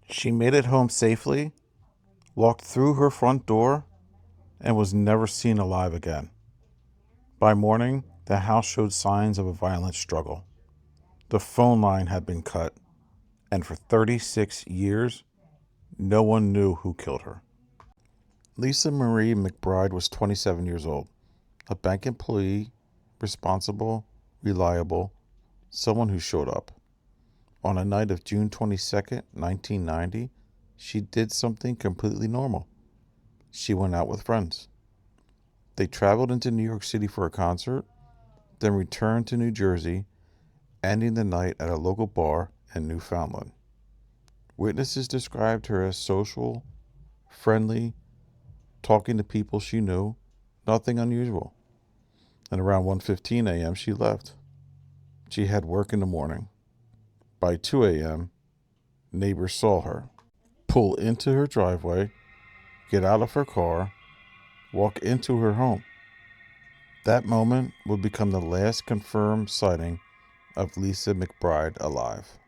She made it home safely, walked through her front door, and was never seen alive again. By morning, the house showed signs of a violent struggle. The phone line had been cut, and for 36 years, no one knew who killed her. Lisa Marie McBride was 27 years old, a bank employee, responsible, reliable, someone who showed up. On a night of June 22nd, 1990, she did something completely normal. She went out with friends. They traveled into New York City for a concert, then returned to New Jersey, ending the night at a local bar in Newfoundland. Witnesses described her as social, friendly, talking to people she knew, nothing unusual. And around 1:15 a.m. she left. She had work in the morning. By 2 a.m., neighbors saw her pull into her driveway, get out of her car, walk into her home. That moment would become the last confirmed sighting of Lisa McBride alive.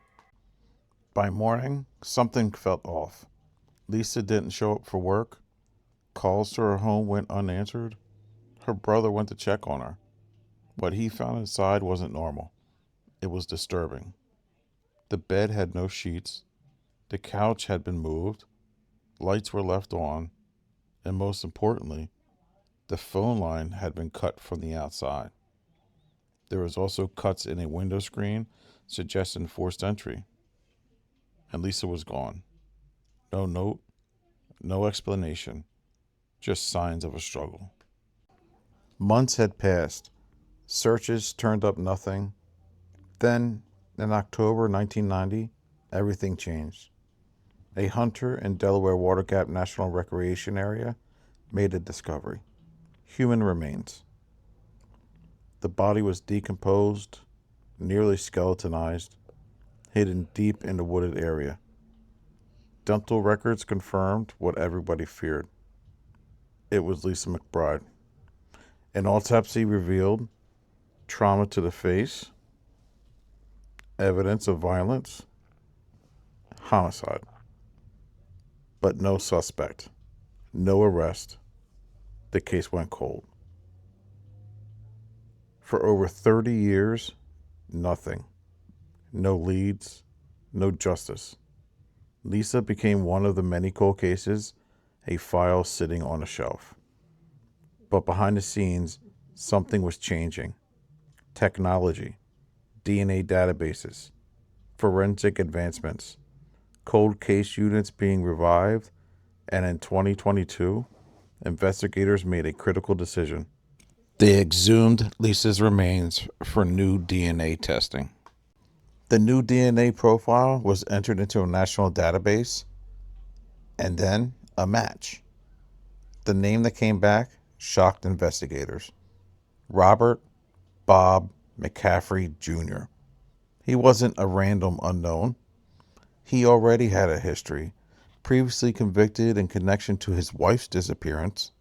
By morning, something felt off. Lisa didn't show up for work. Calls to her home went unanswered. Her brother went to check on her. What he found inside wasn't normal. It was disturbing. The bed had no sheets. The couch had been moved. Lights were left on. And most importantly, the phone line had been cut from the outside. There was also cuts in a window screen suggesting forced entry. And Lisa was gone. No note, no explanation, just signs of a struggle. Months had passed. Searches turned up nothing. Then, in October 1990, everything changed. A hunter in Delaware Water Gap National Recreation Area made a discovery. Human remains. The body was decomposed, nearly skeletonized, hidden deep in the wooded area. Dental records confirmed what everybody feared. It was Lisa McBride. An autopsy revealed trauma to the face, evidence of violence, homicide. But no suspect, no arrest. The case went cold. For over 30 years, nothing. No leads, no justice. Lisa became one of the many cold cases, a file sitting on a shelf. But behind the scenes, something was changing. Technology, DNA databases, forensic advancements, cold case units being revived, and in 2022, investigators made a critical decision. They exhumed Lisa's remains for new DNA testing. The new DNA profile was entered into a national database, and then a match. The name that came back shocked investigators. Robert Bob McCaffrey Jr. He wasn't a random unknown. He already had a history, previously convicted in connection to his wife's disappearance,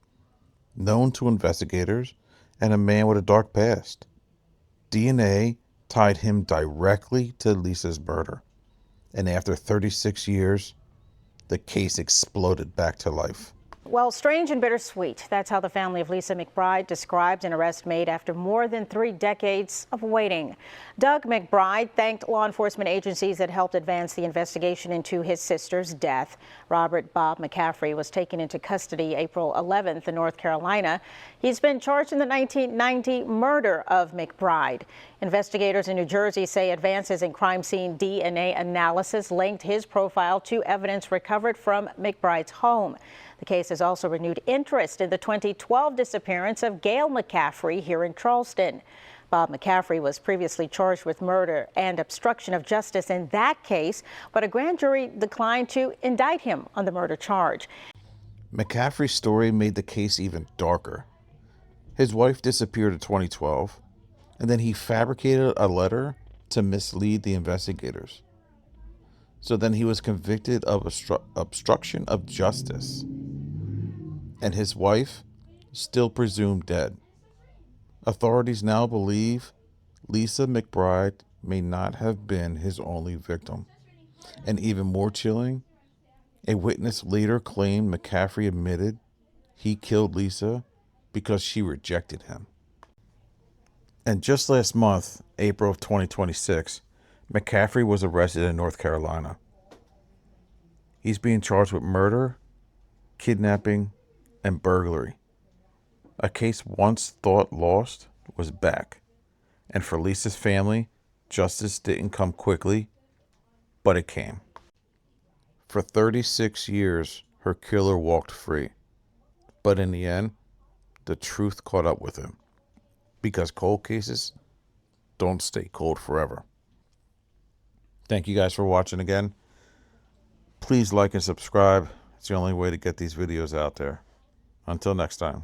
known to investigators, and a man with a dark past. DNA tied him directly to Lisa's murder. And after 36 years, the case exploded back to life. Well, strange and bittersweet. That's how the family of Lisa McBride described an arrest made after more than 3 decades of waiting. Doug McBride thanked law enforcement agencies that helped advance the investigation into his sister's death. Robert Bob McCaffrey was taken into custody April 11th in North Carolina. He's been charged in the 1990 murder of McBride. Investigators in New Jersey say advances in crime scene DNA analysis linked his profile to evidence recovered from McBride's home. The case has also renewed interest in the 2012 disappearance of Gail McCaffrey here in Charleston. Bob McCaffrey was previously charged with murder and obstruction of justice in that case, but a grand jury declined to indict him on the murder charge. McCaffrey's story made the case even darker. His wife disappeared in 2012, and then he fabricated a letter to mislead the investigators. So then he was convicted of obstruction of justice. And his wife, still presumed dead. Authorities now believe Lisa McBride may not have been his only victim. And even more chilling, A witness later claimed McCaffrey admitted he killed Lisa because she rejected him. And just last month, April of 2026, McCaffrey was arrested in North Carolina. He's being charged with murder, kidnapping, and burglary. A case once thought lost was back. And for Lisa's family, justice didn't come quickly, but it came. For 36 years, her killer walked free. But in the end, the truth caught up with him. Because cold cases don't stay cold forever. Thank you guys for watching again. Please like and subscribe. It's the only way to get these videos out there. Until next time.